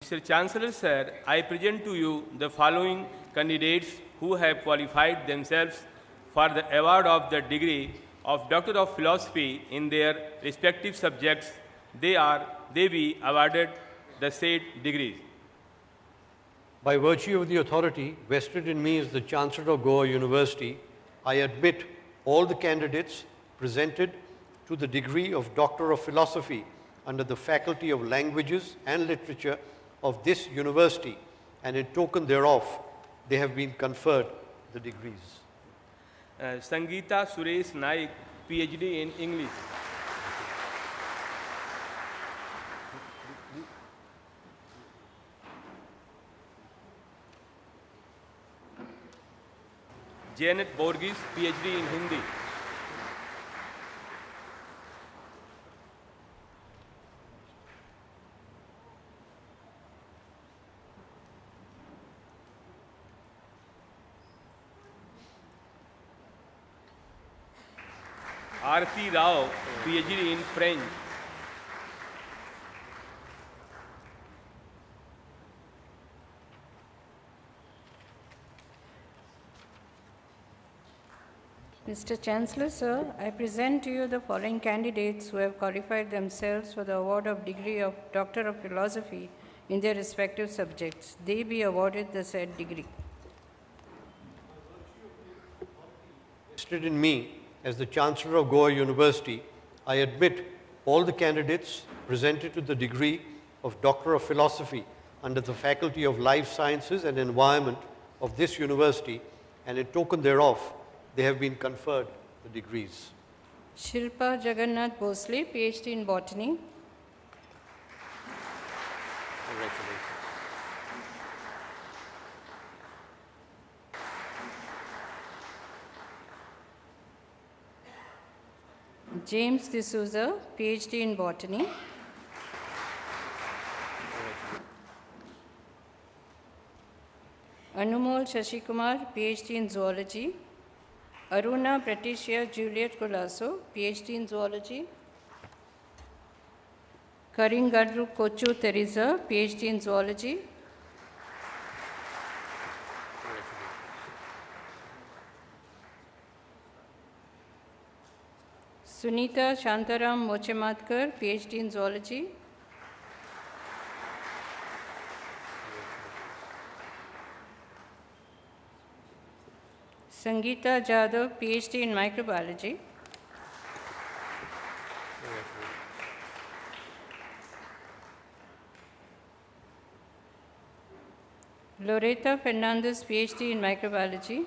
Mr. Chancellor, sir, I present to you the following candidates who have qualified themselves for the award of the degree of Doctor of Philosophy in their respective subjects. They be awarded the said degrees. By virtue of the authority vested in me as the Chancellor of Goa University, I admit all the candidates presented to the degree of Doctor of Philosophy under the Faculty of Languages and Literature of this university, and in token thereof, they have been conferred the degrees. Sangeeta Suresh Naik, PhD in English. Janet Borges, PhD in Hindi. Aarti Rao, PhD in French. Mr. Chancellor, sir, I present to you the following candidates who have qualified themselves for the award of degree of Doctor of Philosophy in their respective subjects. They be awarded the said degree. Vested in me as the Chancellor of Goa University, I admit all the candidates presented to the degree of Doctor of Philosophy under the Faculty of Life Sciences and Environment of this university, and in token thereof, they have been conferred the degrees. Shilpa Jagannath Bhosle, PhD in Botany. Congratulations. James D'Souza, PhD in Botany. Anumol Shashikumar, PhD in Zoology. Aruna Patricia Juliet Colasso, PhD in Zoology. Karingadru Kochu Teresa, PhD in Zoology. Sunita Shantaram Mochematkar, PhD in Zoology. Sangeeta Jadhav, PhD in Microbiology. Loretta Fernandez, PhD in Microbiology.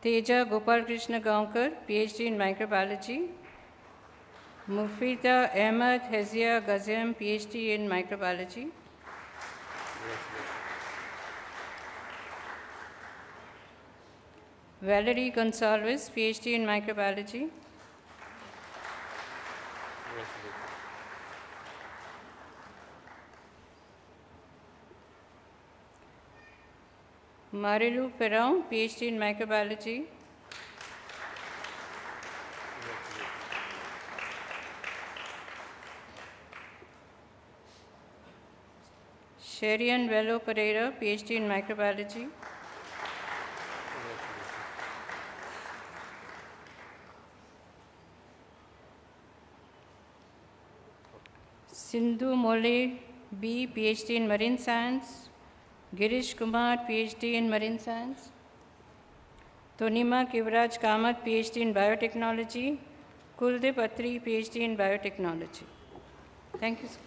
Teja Gopal Krishna Gaonkar, PhD in Microbiology. Mufida Ahmed Hezia Gazem, PhD in Microbiology. Valerie Gonsalves, PhD in Microbiology. Marilu Perron, PhD in Microbiology. Sherian Velo Pereira, PhD in Microbiology. Sindhu Mole B, PhD in Marine Science. Girish Kumar, PhD in Marine Science. Tonima Kivraj Kamath, PhD in Biotechnology. Kuldeep Atri, PhD in Biotechnology. Thank you, sir.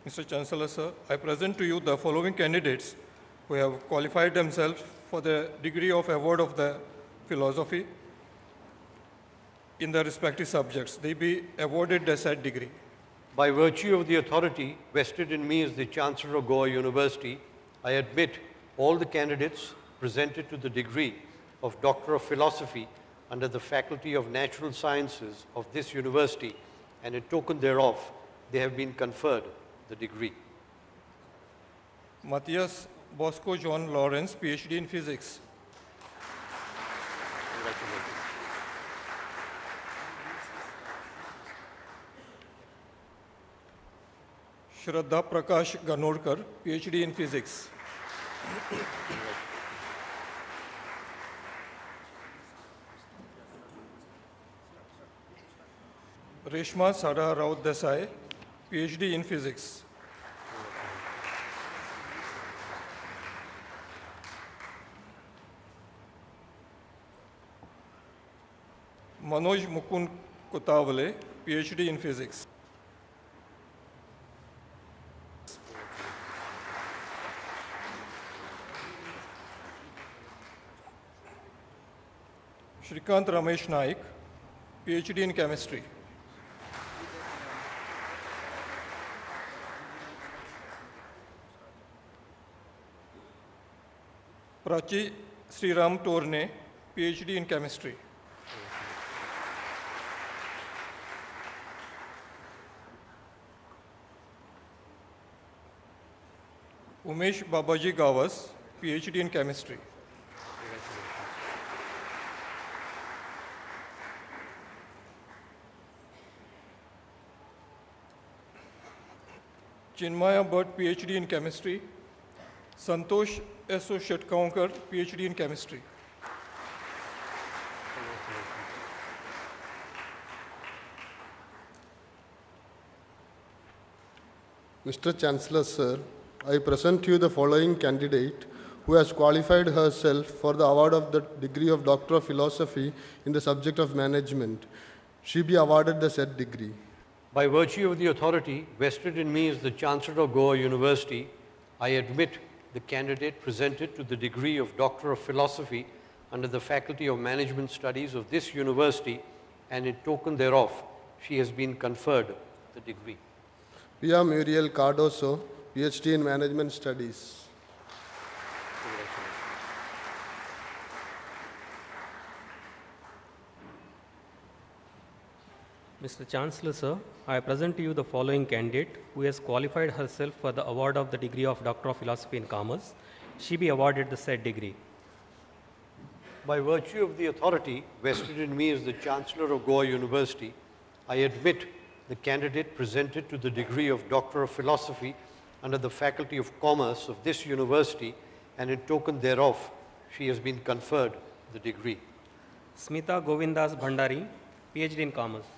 Mr. Chancellor, sir, I present to you the following candidates who have qualified themselves for the degree of award of the philosophy in their respective subjects. They be awarded the said degree. By virtue of the authority vested in me as the Chancellor of Goa University, I admit all the candidates presented to the degree of Doctor of Philosophy under the Faculty of Natural Sciences of this university, and in token thereof, they have been conferred the degree. Matthias Bosco John Lawrence, PhD in Physics. Shraddha Prakash Ganodkar, PhD in Physics. Reshma Sada Raut Desai, PhD in Physics. Manoj Mukund Kotawale, PhD in Physics. Shrikant Ramesh Naik, PhD in Chemistry. Prachi Sriram Torne, PhD in Chemistry. Umesh Babaji Gawas, PhD in Chemistry. Chinmaya Bhatt, PhD in Chemistry. Santosh S. Shetkaonkar, PhD in Chemistry. Mr. Chancellor, sir, I present to you the following candidate who has qualified herself for the award of the degree of Doctor of Philosophy in the subject of management. She be awarded the said degree. By virtue of the authority vested in me as the Chancellor of Goa University, I admit the candidate presented to the degree of Doctor of Philosophy under the Faculty of Management Studies of this university, and in token thereof, she has been conferred the degree. Pia Muriel Cardoso, PhD in Management Studies. Mr. Chancellor, sir, I present to you the following candidate who has qualified herself for the award of the degree of Doctor of Philosophy in Commerce. She be awarded the said degree. By virtue of the authority vested in me as the Chancellor of Goa University, I admit the candidate presented to the degree of Doctor of Philosophy under the Faculty of Commerce of this university, and in token thereof, she has been conferred the degree. Smita Govindas Bhandari, PhD in Commerce.